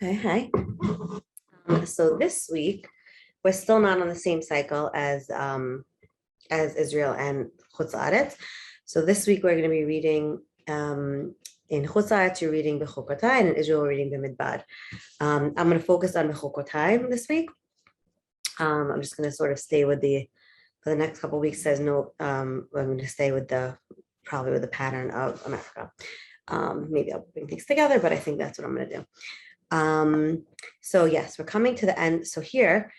Okay, hi. So this week, we're still not on the same cycle as Israel and Chutz La'aretz. So this week we're going to be reading in Chutz La'aretz, you're reading Behoukotai, and in Israel we're reading Bamidbar. I'm going to focus on Behoukotai this week. I'm just going to sort of stay with for the next couple of weeks. Says no, I'm going to stay with probably with the pattern of America. Maybe I'll bring things together, but I think that's what I'm going to do. So yes, we're coming to the end. So here,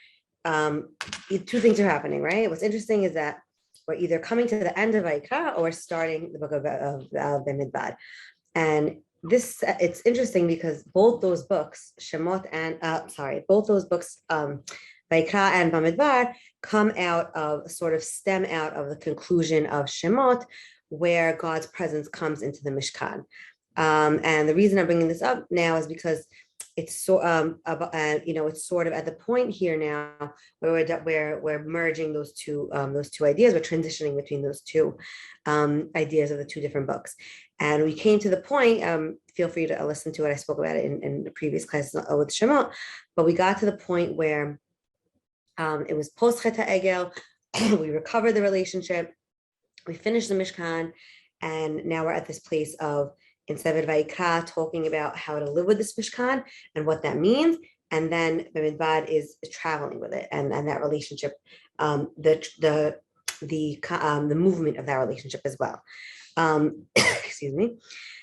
two things are happening, right? What's interesting is that we're either coming to the end of Vayikra or we're starting the book of Bamidbar. And it's interesting because both those books, Shemot and both those books, Vayikra and Bamidbar, stem out of the conclusion of Shemot, where God's presence comes into the Mishkan. And the reason I'm bringing this up now is because it's it's sort of at the point here now where we're merging those two ideas. We're transitioning between those two ideas of the two different books, and we came to the point. Feel free to listen to it. I spoke about it in the previous class with Shemot, but we got to the point where it was post Chet HaEgel. We recovered the relationship. We finished the Mishkan, and now we're at this place of, instead of Vayikra talking about how to live with this Mishkan and what that means, and then Bamidbar is traveling with it and that relationship, the movement of that relationship as well. Excuse me.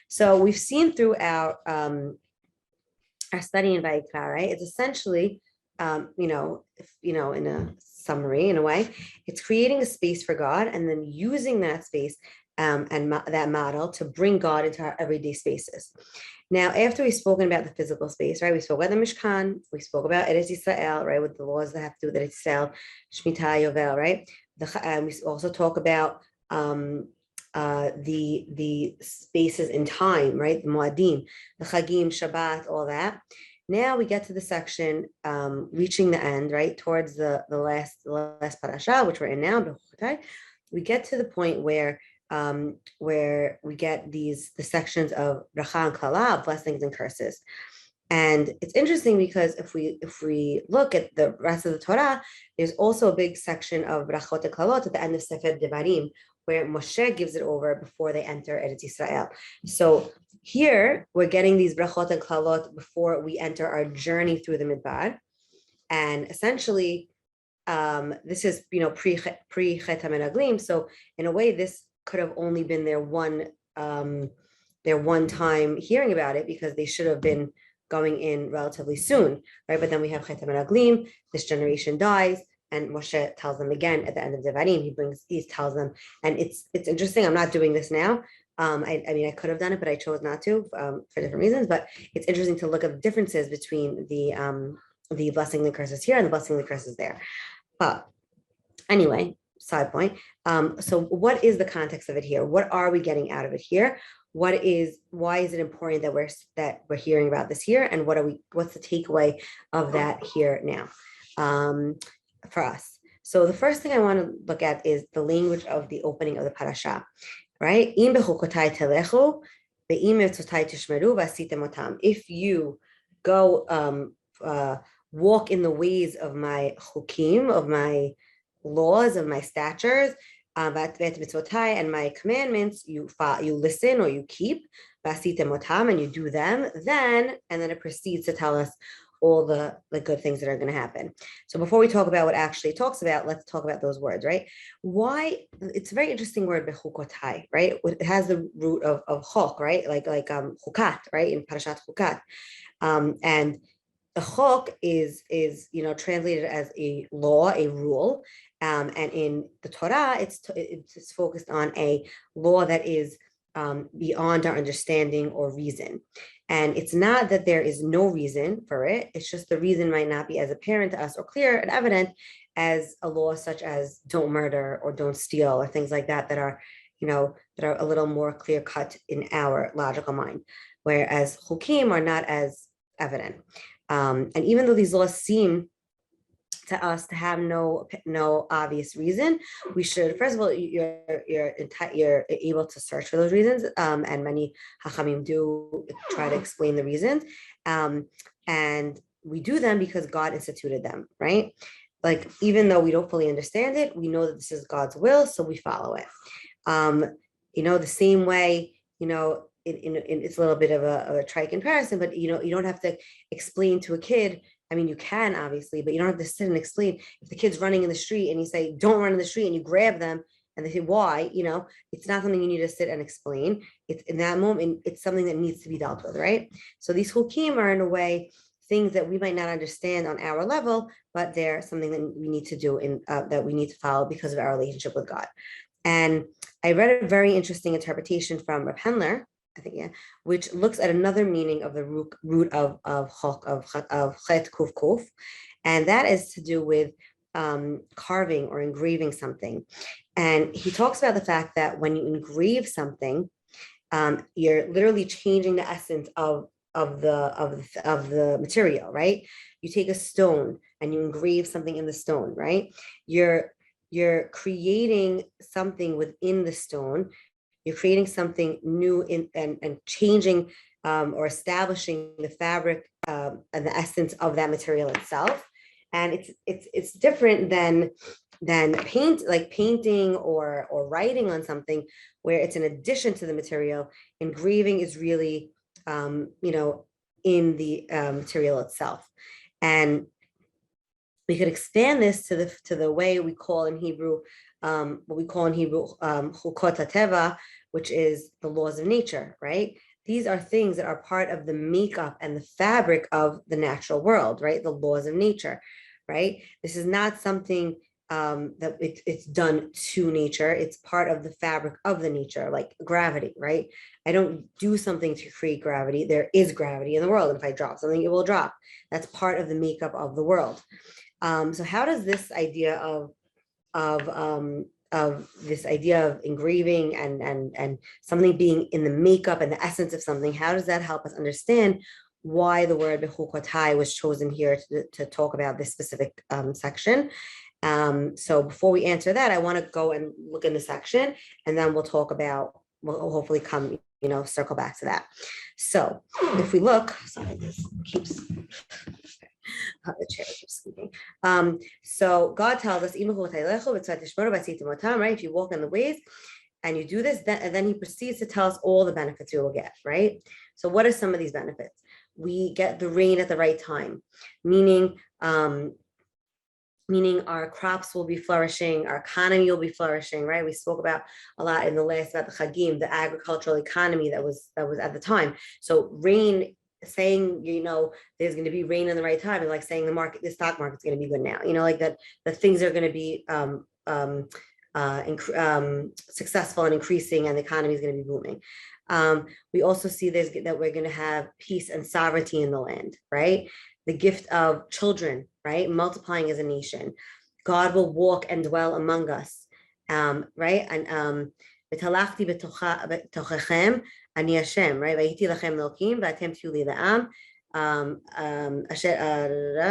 So we've seen throughout our study in Vayikra, right? It's essentially, in a summary, in a way, it's creating a space for God and then using that space and that model to bring God into our everyday spaces. Now, after we've spoken about the physical space, right? We spoke about the Mishkan, we spoke about Eretz Yisrael, right? With the laws that have to do with Eretz Yisrael, Shemitah, Yovel, right? We also talk about the spaces in time, right? The Moadim, the Chagim, Shabbat, all that. Now we get to the section reaching the end, right? Towards the last parasha, which we're in now, Behoukotai. We get to the point where we get the sections of bracha and klala, blessings and curses. And it's interesting because if we look at the rest of the Torah, there's also a big section of brachot and klalot at the end of Sefer Devarim, where Moshe gives it over before they enter Eretz Yisrael. So here we're getting these brachot and klalot before we enter our journey through the Midbar, and essentially this is pre Chet HaMeraglim. So in a way, this could have only been their one time hearing about it, because they should have been going in relatively soon, right? But then we have Chet HaMeraglim, this generation dies, and Moshe tells them again at the end of Devarim. He tells them, and it's interesting. I'm not doing this now. I mean, I could have done it, but I chose not to for different reasons. But it's interesting to look at the differences between the blessing and curses here and the blessing and curses there. But anyway, side point. So what is the context of it here? What are we getting out of it here? Why is it important that we're hearing about this here? And what's the takeaway of that here now for us? So the first thing I want to look at is the language of the opening of the parasha, right? If you go walk in the ways of my chukim, of my laws, of my statutes, and my commandments, you listen or you keep, and you do them, then it proceeds to tell us all the good things that are going to happen. So before we talk about what actually it talks about, let's talk about those words, right? Why? It's a very interesting word, Behoukotai, right? It has the root of chok, right? Like chukat, right? In Parashat Chukat. And the chok is translated as a law, a rule, and in the Torah, it's focused on a law that is beyond our understanding or reason. And it's not that there is no reason for it. It's just the reason might not be as apparent to us or clear and evident as a law such as don't murder or don't steal or things like that are a little more clear cut in our logical mind, whereas chukim are not as evident. And even though these laws seem to us to have no obvious reason, we should, first of all, you're able to search for those reasons, and many hachamim do try to explain the reasons, and we do them because God instituted them, right? Like, even though we don't fully understand it, we know that this is God's will, so we follow it. Um, the same way, it's a little bit of a trite comparison, but you don't have to explain to a kid. I mean, you can obviously, but you don't have to sit and explain. If the kid's running in the street and you say, don't run in the street, and you grab them and they say, why? It's not something you need to sit and explain. It's in that moment, it's something that needs to be dealt with, right? So these hukim are, in a way, things that we might not understand on our level, but they're something that we need to do that we need to follow because of our relationship with God. And I read a very interesting interpretation from Reb Hendler, I think, yeah, which looks at another meaning of the root of chet kuf kuf, and that is to do with carving or engraving something. And he talks about the fact that when you engrave something, you're literally changing the essence of the material, right? You take a stone and you engrave something in the stone, right? You're creating something within the stone. You're creating something new and changing or establishing the fabric and the essence of that material itself. And it's different than painting or writing on something, where it's an addition to the material. Engraving is really in the material itself. And we could expand this to the way we call in Hebrew, Chukot HaTeva, which is the laws of nature, right? These are things that are part of the makeup and the fabric of the natural world, right? The laws of nature, right? This is not something that it's done to nature. It's part of the fabric of the nature, like gravity, right? I don't do something to create gravity. There is gravity in the world. And if I drop something, it will drop. That's part of the makeup of the world. So how does this idea of this idea of engraving and something being in the makeup and the essence of something, how does that help us understand why the word Behoukotai was chosen here to talk about this specific section? So before we answer that, I want to go and look in the section, and then we'll hopefully circle back to that. So if we look, sorry, this keeps the chair keeps sleeping. So God tells us, right? If you walk in the ways and you do this, then he proceeds to tell us all the benefits we will get, right? So what are some of these benefits? We get the rain at the right time, meaning our crops will be flourishing, our economy will be flourishing, right? We spoke about a lot in the last about the Chagim, the agricultural economy that was at the time. So rain, saying there's going to be rain in the right time, and like saying the stock market's going to be good now, like that the things are going to be successful and increasing, and the economy is going to be booming. We also see that we're going to have peace and sovereignty in the land, right? The gift of children, right? Multiplying as a nation. God will walk and dwell among us, right? And אני השם, right? והייתי לכם אלוקים ואתם תהיו לי לעם,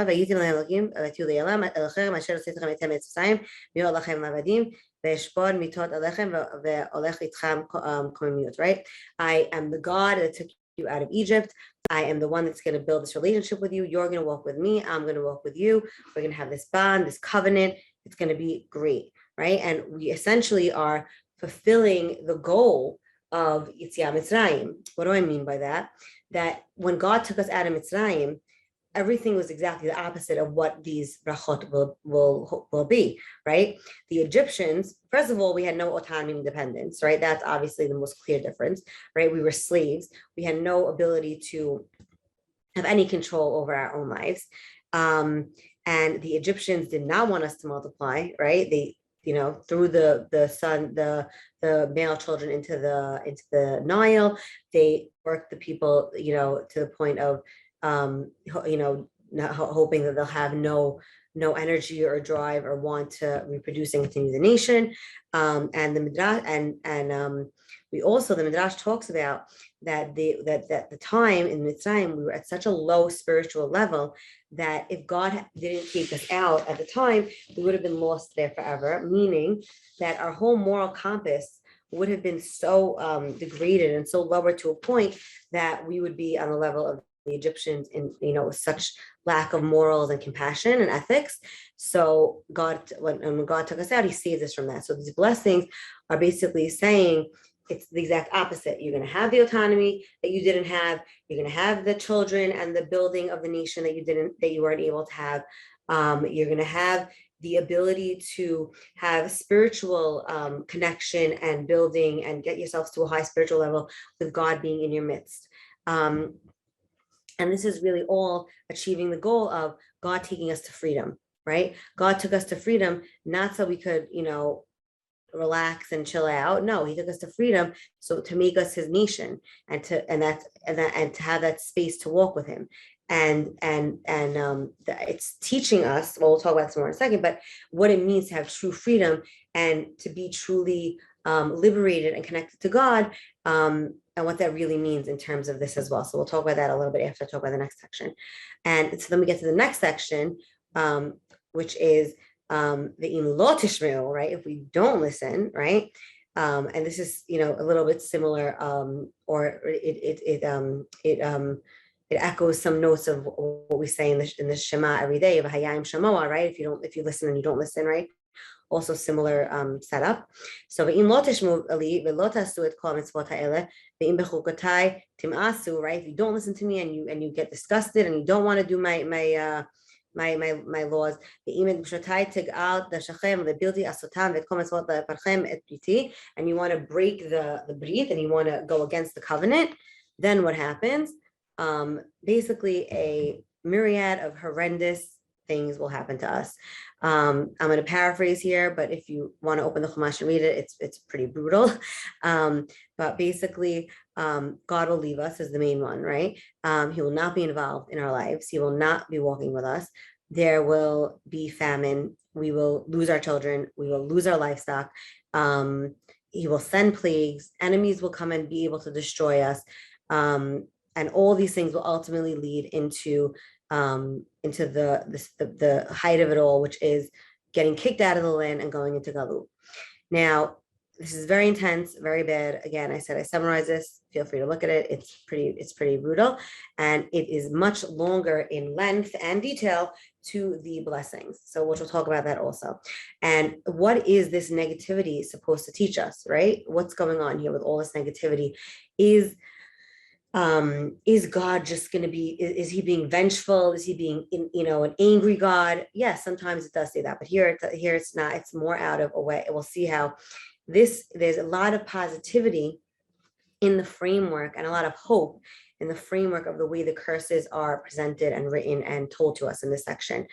והייתי לכם אלוקים ותהיו לי לעם, אליכם אשר עשיתי לכם אתם מצרים, להיות לכם לעבדים, ואשפוט מיתות עליכם והולך איתכם קוממיות, right? I am the God that took you out of Egypt. I am the one that's going to build this relationship with you. You're going to walk with me. I'm going to walk with you. We're going to have this bond, this covenant. It's going to be great, right? And we essentially are fulfilling the goal of Yetziat Mitzrayim. What do I mean by that? That when God took us out of Mitzrayim, everything was exactly the opposite of what these brachot will be, right? The Egyptians, first of all, we had no autonomy and independence, right? That's obviously the most clear difference, right? We were slaves. We had no ability to have any control over our own lives. And the Egyptians did not want us to multiply, right? They threw the male children into the Nile. They worked the people, to the point of, not hoping that they'll have no energy or drive or want to reproduce and continue the nation. And the Midrash the Midrash talks about that the time in Mitzrayim, we were at such a low spiritual level that if God didn't take us out at the time, we would have been lost there forever, meaning that our whole moral compass would have been so degraded and so lower to a point that we would be on the level of Egyptians in, such lack of morals and compassion and ethics. So when God took us out, he saved us from that. So these blessings are basically saying it's the exact opposite. You're going to have the autonomy that you didn't have. You're going to have the children and the building of the nation that you weren't able to have. You're going to have the ability to have spiritual connection and building and get yourselves to a high spiritual level with God being in your midst. And this is really all achieving the goal of God taking us to freedom, right? God took us to freedom, not so we could, relax and chill out. No, he took us to freedom, so to make us his nation and to have that space to walk with him. It's teaching us, well, we'll talk about this more in a second, but what it means to have true freedom and to be truly liberated and connected to God, and what that really means in terms of this as well. So we'll talk about that a little bit after I talk about the next section. And so then we get to the next section, which is the in lo tishmeu, right? If we don't listen, right? And this is, a little bit similar, or it echoes some notes of what we say in the Shema every day, of Hayayim Shamoa, right? If you listen and you don't listen, right? Also similar setup. So ve'im lo tishmeu li ve'lo tasu et kol mitzvot ha'eleh ve'im Behoukotai tim'asu, right? If you don't listen to me and you get disgusted and you don't want to do my laws, and you want to break the brit and you want to go against the covenant, then what happens? Basically a myriad of horrendous things will happen to us. I'm going to paraphrase here, but if you want to open the Chumash and read it, it's pretty brutal. But basically, God will leave us as the main one, right? He will not be involved in our lives. He will not be walking with us. There will be famine. We will lose our children. We will lose our livestock. He will send plagues. Enemies will come and be able to destroy us. And all these things will ultimately lead into the height of it all, which is getting kicked out of the land and going into Galut. Now, this is very intense, very bad. Again, I summarized this. Feel free to look at it. It's pretty brutal, and it is much longer in length and detail to the blessings. So we'll talk about that also. And what is this negativity supposed to teach us, right? What's going on here with all this negativity? Is God just going to be, is he being vengeful? Is he being, an angry God? Yes, sometimes it does say that, but here it's not. It's more out of a way. We'll see how there's a lot of positivity in the framework and a lot of hope in the framework of the way the curses are presented and written and told to us in this section,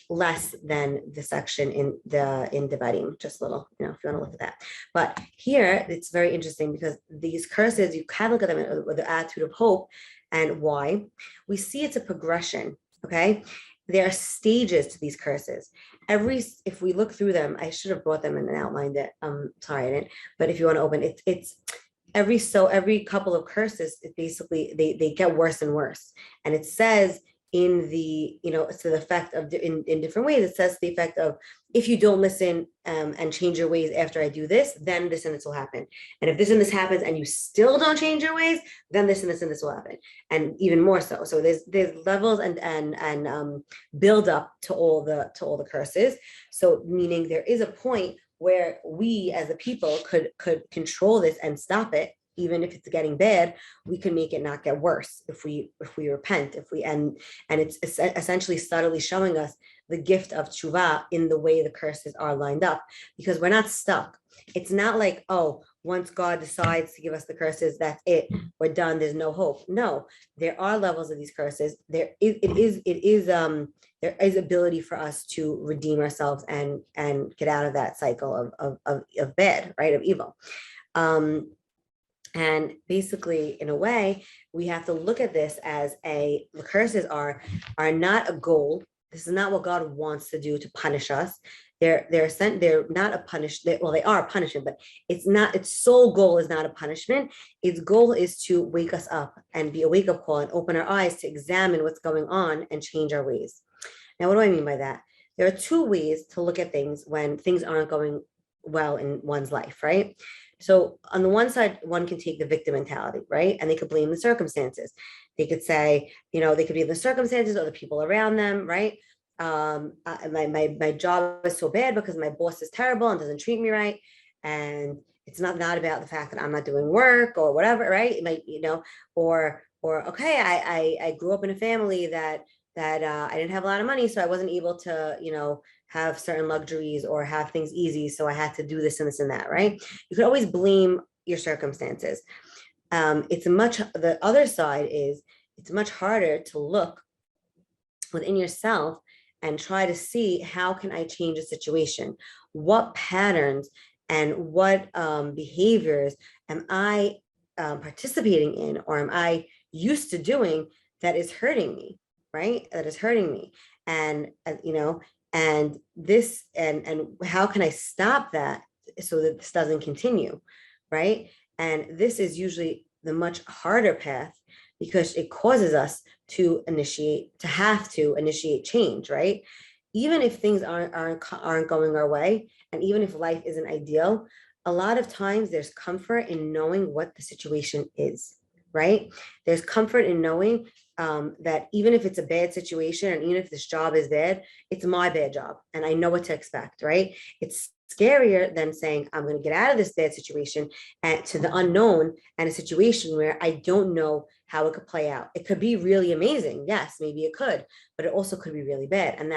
less than the section in Devarim, just a little, if you want to look at that. But here it's very interesting because these curses, you can look at them with the attitude of hope. And why? We see it's a progression, okay? There are stages to these curses. If we look through them, I should have brought them in and outlined it. Sorry, I didn't. But if you want to open it, it's every couple of curses, it basically they get worse and worse. And it says in the, it's to the effect of in different ways. It says the effect of, if you don't listen and change your ways after I do this, then this and this will happen. And if this and this happens and you still don't change your ways, then this and this and this will happen. And even more so. So there's levels and build up to all the curses. So meaning there is a point where we as a people could control this and stop it. Even if it's getting bad, we can make it not get worse if we repent, and it's essentially subtly showing us the gift of tshuva in the way the curses are lined up, because we're not stuck. It's not like, oh, once God decides to give us the curses, that's it, we're done, there's no hope. No, there are levels of these curses. There is ability for us to redeem ourselves and get out of that cycle of bad, right, of evil. And basically, in a way, we have to look at this as the curses are not a goal. This is not what God wants to do to punish us. They're not a punishment. Well, they are a punishment, but it's not. Its sole goal is not a punishment. Its goal is to wake us up and be a wake-up call and open our eyes to examine what's going on and change our ways. Now, what do I mean by that? There are two ways to look at things when things aren't going well in one's life, right? So on the one side, one can take the victim mentality, right? And they could blame the circumstances. They could say, they could be the circumstances or the people around them, right? My job is so bad because my boss is terrible and doesn't treat me right. And it's not about the fact that I'm not doing work or whatever, right? It might, or okay, I grew up in a family that I didn't have a lot of money, so I wasn't able to, have certain luxuries or have things easy. So I had to do this and this and that, right? You could always blame your circumstances. The other side is it's much harder to look within yourself and try to see how can I change a situation? What patterns and what behaviors am I participating in, or am I used to doing that is hurting me, right? That is hurting me. And, and this, and how can I stop that so that this doesn't continue, right? And this is usually the much harder path because it causes us to have to initiate change, right? Even if things aren't going our way, and even if life isn't ideal, a lot of times there's comfort in knowing what the situation is, right? There's comfort in knowing that even if it's a bad situation, and even if this job is bad, it's my bad job, and I know what to expect, right? It's scarier than saying I'm going to get out of this bad situation and to the unknown and a situation where I don't know how it could play out. It could be really amazing. Yes, maybe it could, but it also could be really bad. And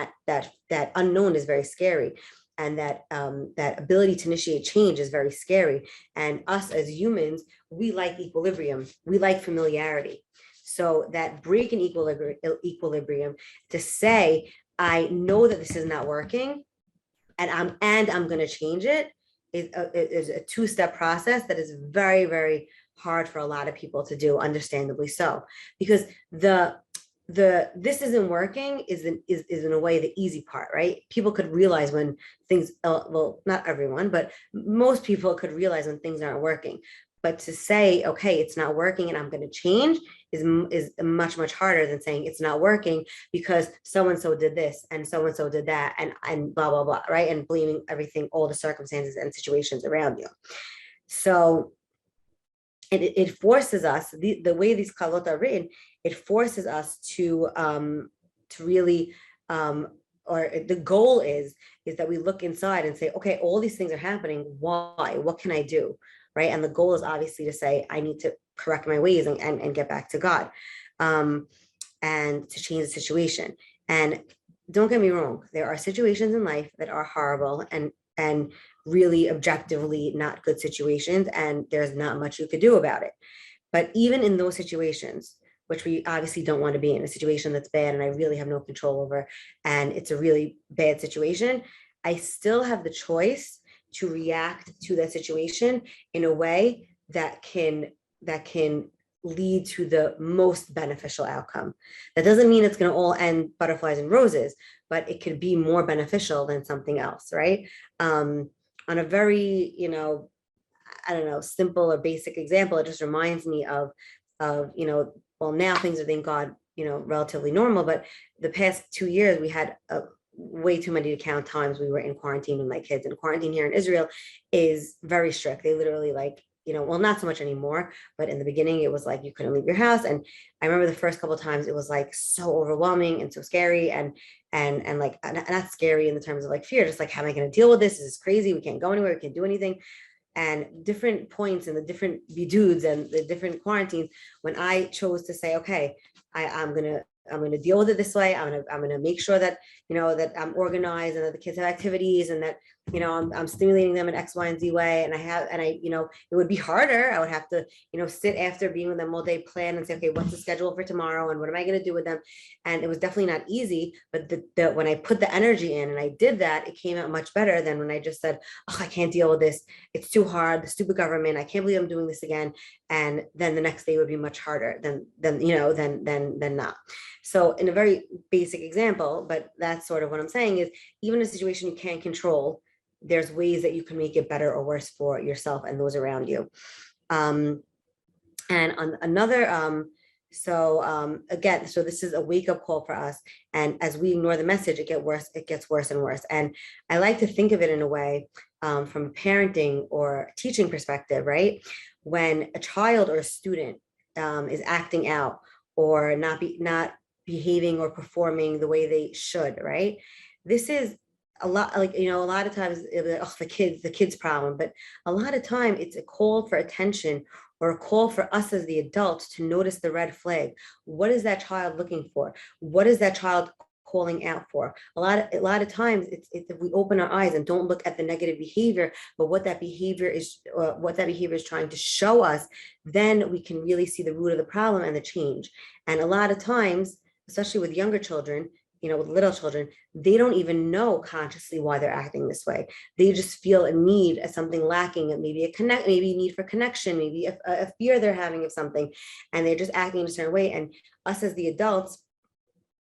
that unknown is very scary. And that ability to initiate change is very scary. And us as humans, we like equilibrium. We like familiarity. So that break in equilibrium to say, I know that this is not working, and I'm going to change it is a two-step process that is very, very hard for a lot of people to do, understandably so, because this isn't working is in a way the easy part, right? People could realize when things, well, not everyone, but most people could realize when things aren't working. But to say, okay, it's not working and I'm going to change is much, much harder than saying it's not working because so-and-so did this and so-and-so did that and blah, blah, blah, right? And blaming everything, all the circumstances and situations around you. So it forces us, the way these kalot are written, it forces us to really, or the goal is that we look inside and say, okay, all these things are happening. Why? What can I do? Right. And the goal is obviously to say, I need to correct my ways and get back to God and to change the situation. And don't get me wrong, there are situations in life that are horrible and really objectively not good situations, and there's not much you could do about it. But even in those situations, which we obviously don't want to be in, a situation that's bad and I really have no control over, and it's a really bad situation, I still have the choice to react to that situation in a way that can lead to the most beneficial outcome. That doesn't mean it's going to all end butterflies and roses, but it could be more beneficial than something else, right? On a very, I don't know, simple or basic example, it just reminds me of, well, now things are, thank God, relatively normal, but the past 2 years we had way too many to count times we were in quarantine with my kids, and quarantine here in Israel is very strict. They literally well, not so much anymore, but in the beginning it was like you couldn't leave your house. And I remember the first couple of times it was like so overwhelming and so scary and like not scary in the terms of like fear, just like, how am I going to deal with this? This is crazy. We can't go anywhere. We can't do anything. And different points and the different biduds and the different quarantines, when I chose to say, okay, I'm gonna deal with it this way. I'm gonna make sure that that I'm organized and that the kids have activities and that I'm stimulating them in X, Y, and Z way. And I it would be harder. I would have to sit after being with them all day, plan and say, okay, what's the schedule for tomorrow and what am I going to do with them? And it was definitely not easy. But when I put the energy in and I did that, it came out much better than when I just said, oh, I can't deal with this. It's too hard. The stupid government. I can't believe I'm doing this again. And then the next day would be much harder than not. So in a very basic example, but that's sort of what I'm saying is, even a situation you can't control, there's ways that you can make it better or worse for yourself and those around you. And on another So again, so this is a wake-up call for us. And as we ignore the message, it gets worse and worse. And I like to think of it in a way, from a parenting or teaching perspective, right? When a child or a student is acting out or not behaving or performing the way they should, right? This is a lot, like, a lot of times oh, the kids problem, but a lot of time it's a call for attention or a call for us as the adults to notice the red flag. What is that child looking for? What is that child calling out for? A lot of times it's if we open our eyes and don't look at the negative behavior, but what that behavior is trying to show us, then we can really see the root of the problem and the change. And a lot of times, especially with younger children, with little children, they don't even know consciously why they're acting this way. They just feel a need, as something lacking, and maybe maybe a need for connection, maybe a fear they're having of something, and they're just acting in a certain way. And us as the adults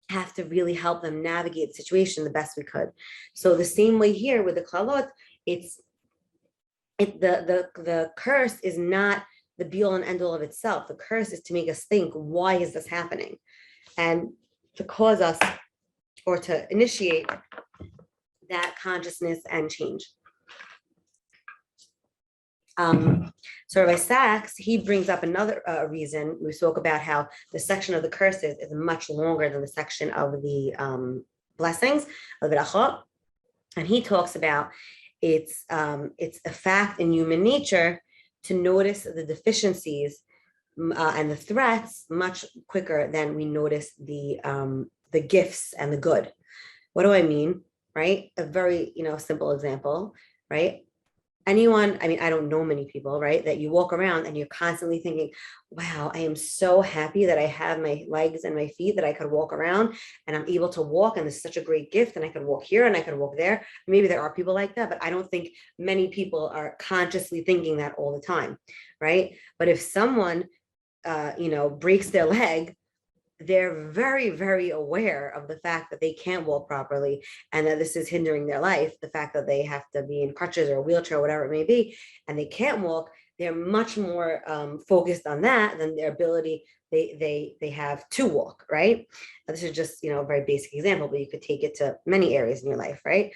have to really help them navigate the situation the best we could. So the same way here with the klalot, the curse is not the be all and end all of itself. The curse is to make us think, why is this happening? And to cause us, or to initiate that consciousness and change. So Rabbi Sachs, he brings up another reason. We spoke about how the section of the curses is much longer than the section of the blessings of the brachot, and he talks about it's a fact in human nature to notice the deficiencies and the threats much quicker than we notice the gifts and the good. What do I mean? Right? A very, simple example, right? Anyone, I don't know many people, right, that you walk around and you're constantly thinking, wow, I am so happy that I have my legs and my feet, that I could walk around and I'm able to walk, and this is such a great gift, and I could walk here and I could walk there. Maybe there are people like that, but I don't think many people are consciously thinking that all the time, right? But if someone, breaks their leg, they're very, very aware of the fact that they can't walk properly and that this is hindering their life, the fact that they have to be in crutches or a wheelchair or whatever it may be, and they can't walk. They're much more focused on that than their ability they have to walk, right? This is just, a very basic example, but you could take it to many areas in your life, right?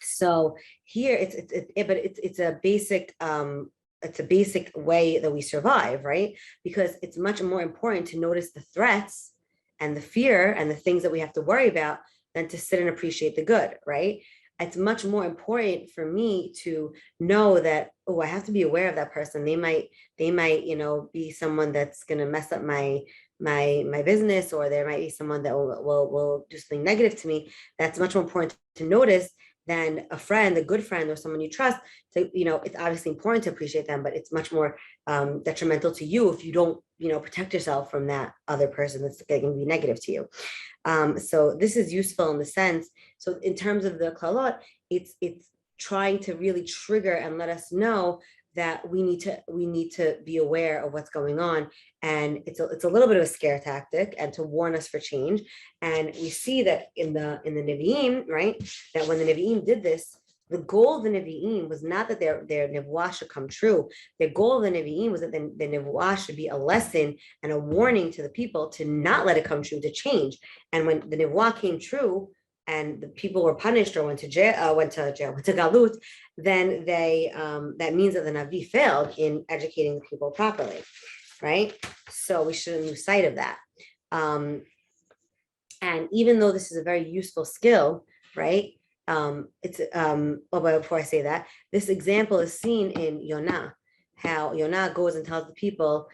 So here it's a basic way that we survive, right? Because it's much more important to notice the threats and the fear and the things that we have to worry about than to sit and appreciate the good, right? It's much more important for me to know that, oh, I have to be aware of that person. They might, be someone that's going to mess up my business, or there might be someone that will do something negative to me. That's much more important to notice than a friend, a good friend, or someone you trust. So, it's obviously important to appreciate them, but it's much more detrimental to you if you don't, protect yourself from that other person that's going to be negative to you. So this is useful in the sense. So in terms of the klalot, it's trying to really trigger and let us know that we need to be aware of what's going on, and it's a little bit of a scare tactic and to warn us for change. And we see that in the Nevi'im, right, that when the Nevi'im did this, the goal of the Nevi'im was not that their nevuah should come true. The goal of the Nevi'im was that the nevuah should be a lesson and a warning to the people to not let it come true, to change. And when the nevuah came true and the people were punished or went to galut, then that means that the Navi failed in educating the people properly, right? So we shouldn't lose sight of that. And even though this is a very useful skill, right? But before I say that, this example is seen in Yonah, how Yonah goes and tells the people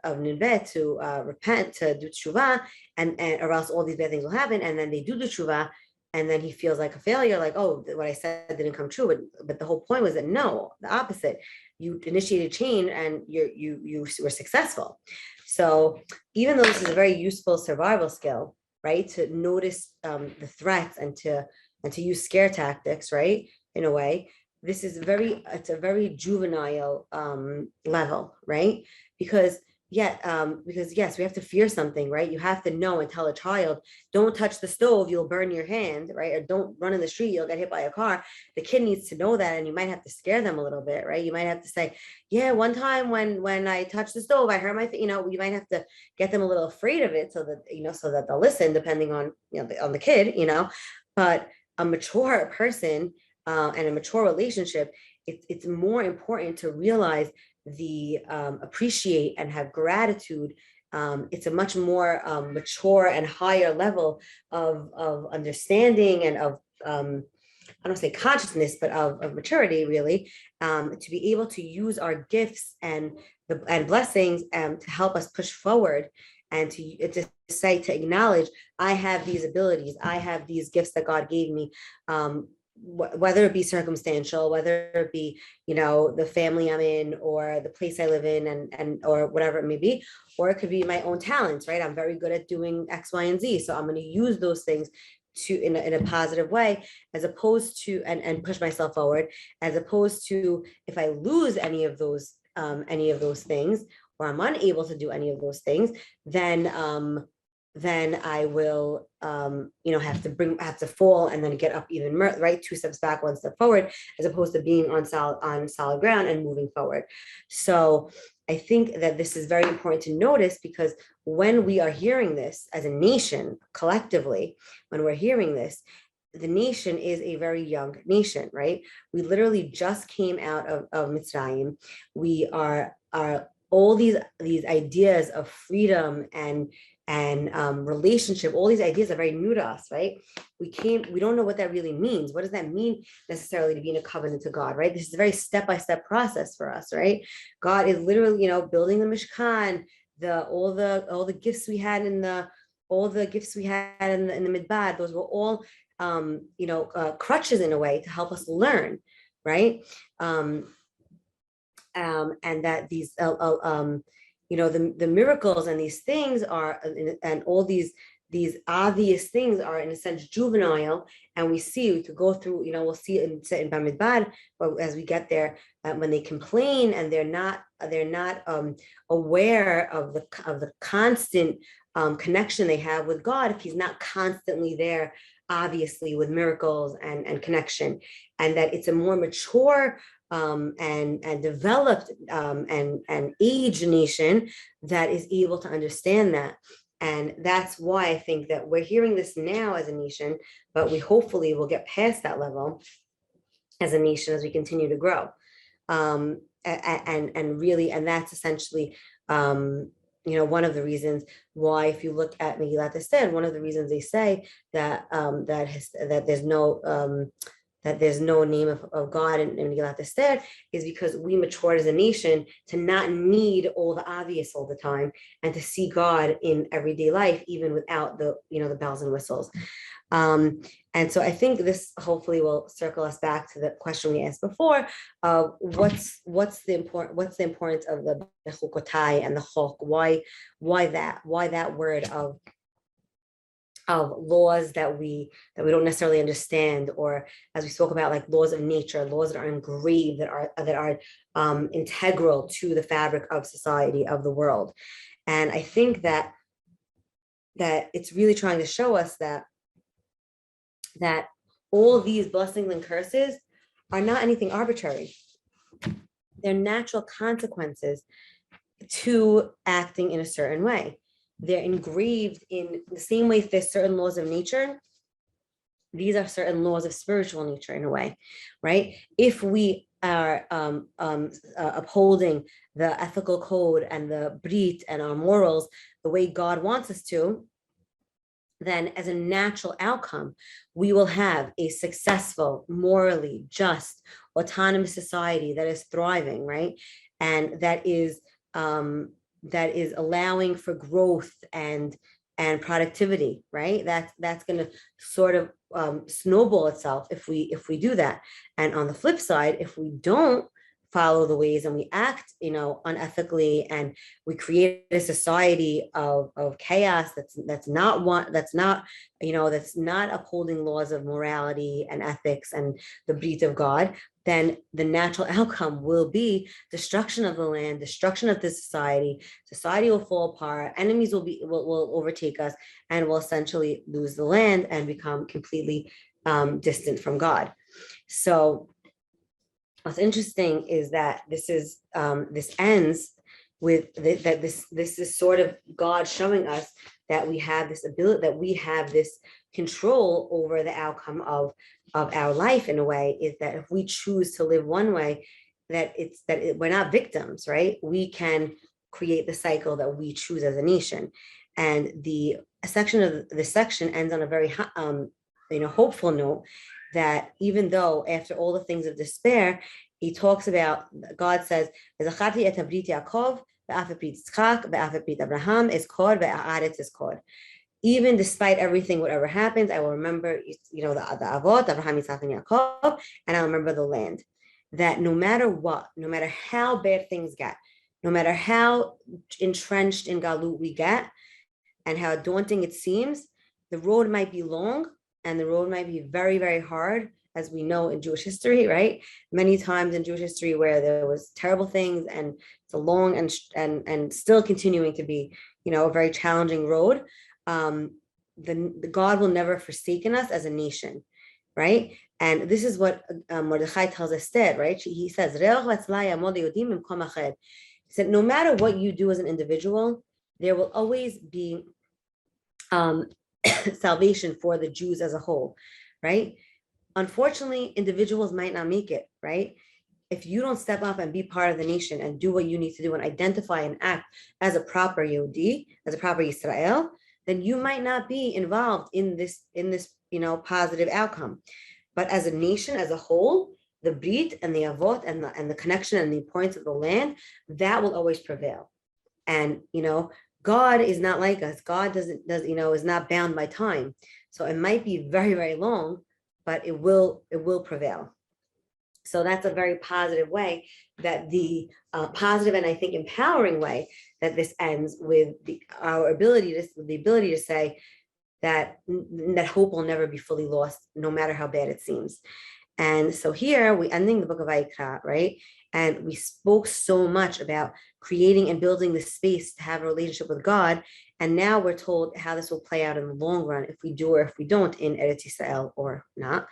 of Nineveh to repent, to do tshuva, and or else all these bad things will happen. And then they do the tshuva, and then he feels like a failure, like, oh, what I said didn't come true. But the whole point was that no, the opposite. You initiated change, and you were successful. So even though this is a very useful survival skill, right, to notice the threats and to use scare tactics, right, in a way, it's a very juvenile level, right? Because because yes, we have to fear something, right? You have to know and tell a child, don't touch the stove, you'll burn your hand, right? Or don't run in the street, you'll get hit by a car. The kid needs to know that, and you might have to scare them a little bit, right? You might have to say, yeah, one time when I touched the stove, I hurt my, you might have to get them a little afraid of it so that, so that they'll listen, depending on, on the kid, but a mature person and a mature relationship, it's more important to realize appreciate and have gratitude. It's a much more mature and higher level of understanding and of I don't say consciousness, but of maturity, really, to be able to use our gifts and blessings to help us push forward, and to say, to acknowledge, I have these abilities, I have these gifts that God gave me, whether it be circumstantial, whether it be, the family I'm in, or the place I live in, and or whatever it may be, or it could be my own talents, right? I'm very good at doing X, Y, and Z. So I'm going to use those things in a positive way, as opposed to, and push myself forward, as opposed to, if I lose any of those things, or I'm unable to do any of those things, then I will, have to fall and then get up even more, right? 2 steps back, 1 step forward, as opposed to being on solid ground and moving forward. So I think that this is very important to notice, because when we are hearing this as a nation, collectively, when we're hearing this, the nation is a very young nation, right? We literally just came out of Mitzrayim. We are all these ideas of freedom and relationship, all these ideas are very new to us, right? We don't know what that really means. What does that mean necessarily to be in a covenant to God, right? This is a very step-by-step process for us, right? God is literally, building the Mishkan, all the gifts we had in the Midbar, those were all crutches in a way to help us learn, right? And that these the miracles and these things are, and all these obvious things are, in a sense, juvenile, and we could go through, we'll see it in Bamidbar, but as we get there, when they complain and they're not aware of the constant connection they have with God, if he's not constantly there, obviously, with miracles and connection, and that it's a more mature and developed and aged nation that is able to understand that. And that's why I think that we're hearing this now as a nation, but we hopefully will get past that level as a nation as we continue to grow. And that's essentially, one of the reasons why, if you look at Megillat Esther, one of the reasons they say that that there's no name of God in Megillat Esther is because we matured as a nation to not need all the obvious all the time, and to see God in everyday life, even without the bells and whistles. And so I think this hopefully will circle us back to the question we asked before of what's the importance of the Behoukotai and the Chok? Why that word of laws that we don't necessarily understand, or as we spoke about, like laws of nature, laws that are engraved, that are integral to the fabric of society, of the world. And I think that it's really trying to show us that all these blessings and curses are not anything arbitrary. They're natural consequences to acting in a certain way. They're engraved in the same way there's certain laws of nature. These are certain laws of spiritual nature in a way, right? If we are upholding the ethical code and the brit and our morals the way God wants us to, then as a natural outcome, we will have a successful, morally just, autonomous society that is thriving, right? And that is allowing for growth and productivity, right? That's going to sort of snowball itself if we do that. And on the flip side, if we don't follow the ways and we act, unethically, and we create a society of chaos that's not upholding laws of morality and ethics and the breath of God, then the natural outcome will be destruction of the land, destruction of the society. Society will fall apart, enemies will overtake us, and we'll essentially lose the land and become completely distant from God. So what's interesting is that this ends with this is sort of God showing us that we have this ability, that we have this control over the outcome of our life, in a way, is that if we choose to live one way, we're not victims, right? We can create the cycle that we choose as a nation. And the section ends on a very hopeful note, that even though after all the things of despair, he talks about, God says, even despite everything, whatever happens, I will remember, the Avot, Abraham, Yitzhak, and Yaakov, and I'll remember the land. That no matter what, no matter how bad things get, no matter how entrenched in Galut we get, and how daunting it seems, the road might be long, and the road might be very, very hard, as we know in Jewish history, right? Many times in Jewish history where there was terrible things, and it's a long and still continuing to be, a very challenging road. The God will never forsaken us as a nation, right? And this is what Mordechai tells Esther, right? He says, he said, no matter what you do as an individual, there will always be salvation for the Jews as a whole, right? Unfortunately, individuals might not make it, right? If you don't step up and be part of the nation and do what you need to do and identify and act as a proper Yehudi, as a proper Israel, then you might not be involved in this positive outcome. But as a nation, as a whole, the Brit and the Avot and the connection and the importance of the land, that will always prevail. And God is not like us. God is not bound by time. So it might be very, very long, but it will prevail. So that's a very positive way, that the positive and I think empowering way that this ends, with the ability to say that hope will never be fully lost, no matter how bad it seems. And so here we're ending the book of Vayikra, right? And we spoke so much about creating and building the space to have a relationship with God. And now we're told how this will play out in the long run, if we do or if we don't, in Eretz Yisrael or not.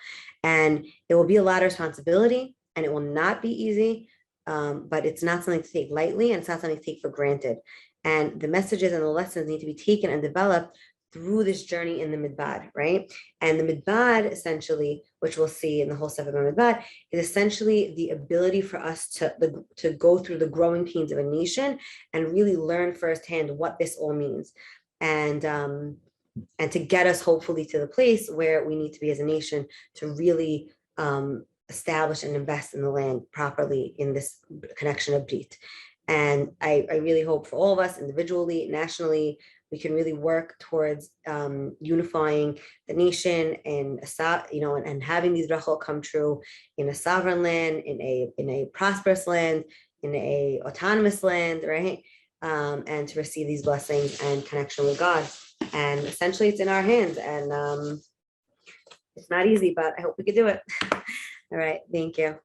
And it will be a lot of responsibility, and it will not be easy, but it's not something to take lightly, and it's not something to take for granted. And the messages and the lessons need to be taken and developed through this journey in the Midbar, right? And the Midbar, essentially, which we'll see in the whole Sefer Midbar, is essentially the ability for us to go through the growing pains of a nation and really learn firsthand what this all means, and to get us hopefully to the place where we need to be as a nation to really establish and invest in the land properly in this connection of Brit. And I really hope for all of us, individually, nationally, we can really work towards unifying the nation and having these brachot come true in a sovereign land, in a prosperous land, in a autonomous land, right? And to receive these blessings and connection with God. And essentially, it's in our hands, and it's not easy, but I hope we can do it. All right, thank you.